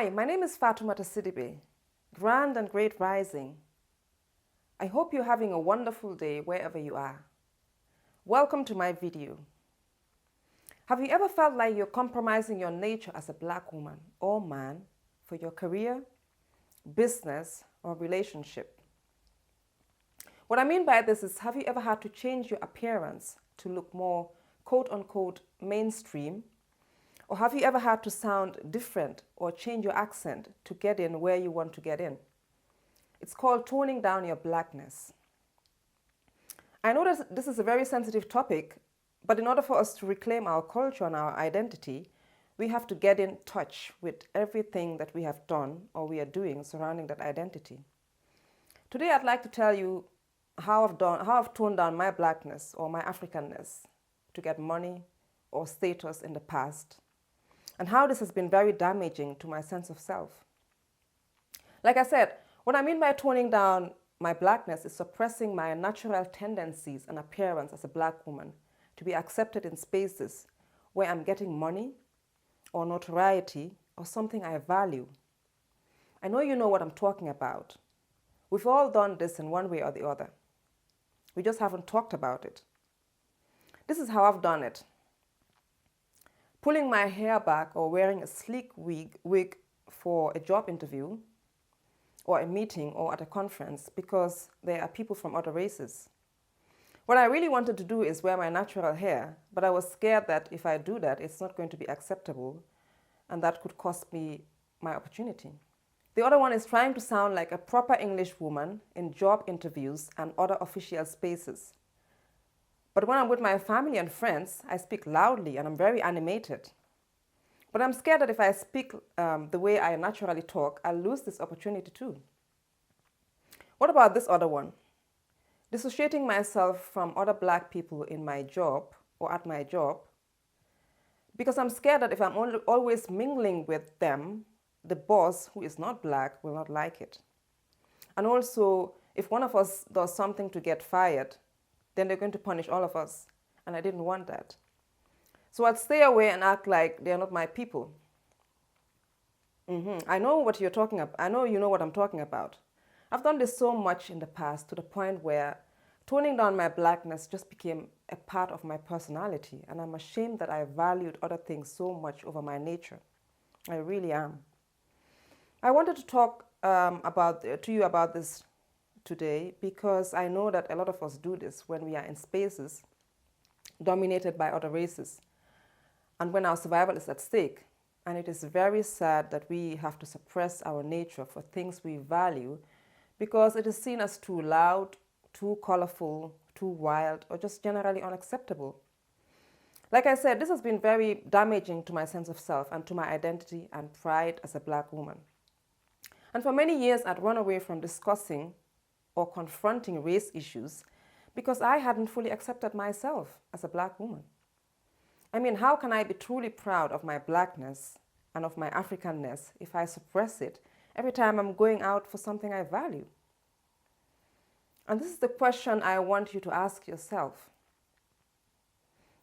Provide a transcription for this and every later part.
Hi, my name is Fatoumata Sidibe, Grand and Great Rising. I hope you're having a wonderful day wherever you are. Welcome to my video. Have you ever felt like you're compromising your nature as a black woman or man for your career, business, or relationship? What I mean by this is, have you ever had to change your appearance to look more quote-unquote mainstream? Or have you ever had to sound different or change your accent to get in where you want to get in? It's called toning down your blackness. I know that this is a very sensitive topic, but in order for us to reclaim our culture and our identity, we have to get in touch with everything that we have done or we are doing surrounding that identity. Today, I'd like to tell you how I've toned down my blackness or my Africanness to get money or status in the past, and how this has been very damaging to my sense of self. Like I said, what I mean by toning down my blackness is suppressing my natural tendencies and appearance as a black woman to be accepted in spaces where I'm getting money or notoriety or something I value. I know you know what I'm talking about. We've all done this in one way or the other. We just haven't talked about it. This is how I've done it. Pulling my hair back or wearing a sleek wig for a job interview or a meeting or at a conference because there are people from other races. What I really wanted to do is wear my natural hair, but I was scared that if I do that, it's not going to be acceptable and that could cost me my opportunity. The other one is trying to sound like a proper English woman in job interviews and other official spaces. But when I'm with my family and friends, I speak loudly and I'm very animated. But I'm scared that if I speak the way I naturally talk, I'll lose this opportunity too. What about this other one? Dissociating myself from other black people in my job or at my job, because I'm scared that if I'm always mingling with them, the boss, who is not black, will not like it. And also, if one of us does something to get fired, then they're going to punish all of us. And I didn't want that. So I'd stay away and act like they're not my people. I know what you're talking about. I know you know what I'm talking about. I've done this so much in the past to the point where toning down my blackness just became a part of my personality. And I'm ashamed that I valued other things so much over my nature. I really am. I wanted to talk to you about this today because I know that a lot of us do this when we are in spaces dominated by other races and when our survival is at stake. And it is very sad that we have to suppress our nature for things we value because it is seen as too loud, too colorful, too wild, or just generally unacceptable. Like I said, this has been very damaging to my sense of self and to my identity and pride as a black woman. And for many years, I'd run away from discussing or confronting race issues because I hadn't fully accepted myself as a black woman. I mean, how can I be truly proud of my blackness and of my Africanness if I suppress it every time I'm going out for something I value? And this is the question I want you to ask yourself.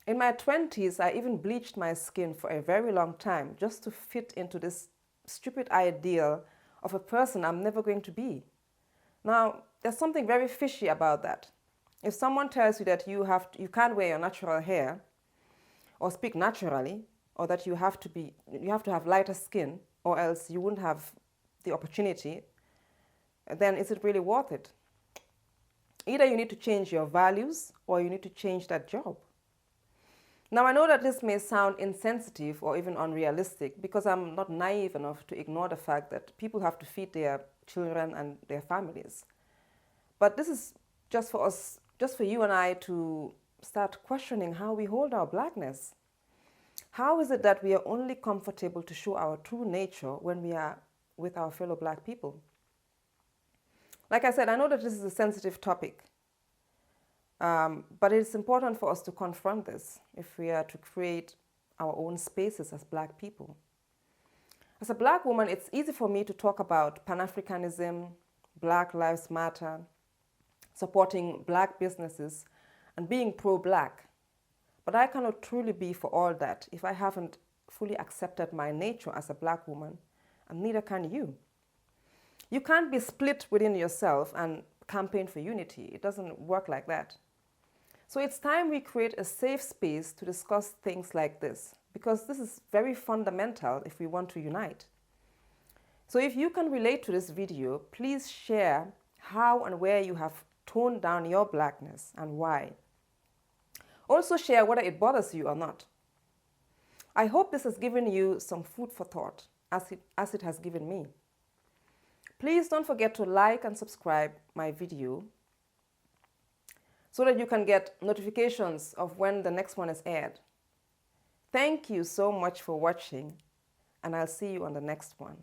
In my 20s, I even bleached my skin for a very long time just to fit into this stupid ideal of a person I'm never going to be. Now, there's something very fishy about that. If someone tells you that you can't wear your natural hair or speak naturally, or that you have to have lighter skin or else you wouldn't have the opportunity, then is it really worth it? Either you need to change your values or you need to change that job. Now, I know that this may sound insensitive or even unrealistic because I'm not naive enough to ignore the fact that people have to feed their children and their families. But this is just for you and I to start questioning how we hold our blackness. How is it that we are only comfortable to show our true nature when we are with our fellow black people? Like I said, I know that this is a sensitive topic. But it's important for us to confront this if we are to create our own spaces as black people. As a black woman, it's easy for me to talk about Pan-Africanism, Black Lives Matter, supporting black businesses, and being pro-black. But I cannot truly be for all that if I haven't fully accepted my nature as a black woman and neither can you. You can't be split within yourself and campaign for unity. It doesn't work like that. So it's time we create a safe space to discuss things like this, because this is very fundamental if we want to unite. So if you can relate to this video, please share how and where you have toned down your blackness and why. Also share whether it bothers you or not. I hope this has given you some food for thought, as it has given me. Please don't forget to like and subscribe my video so that you can get notifications of when the next one is aired. Thank you so much for watching, and I'll see you on the next one.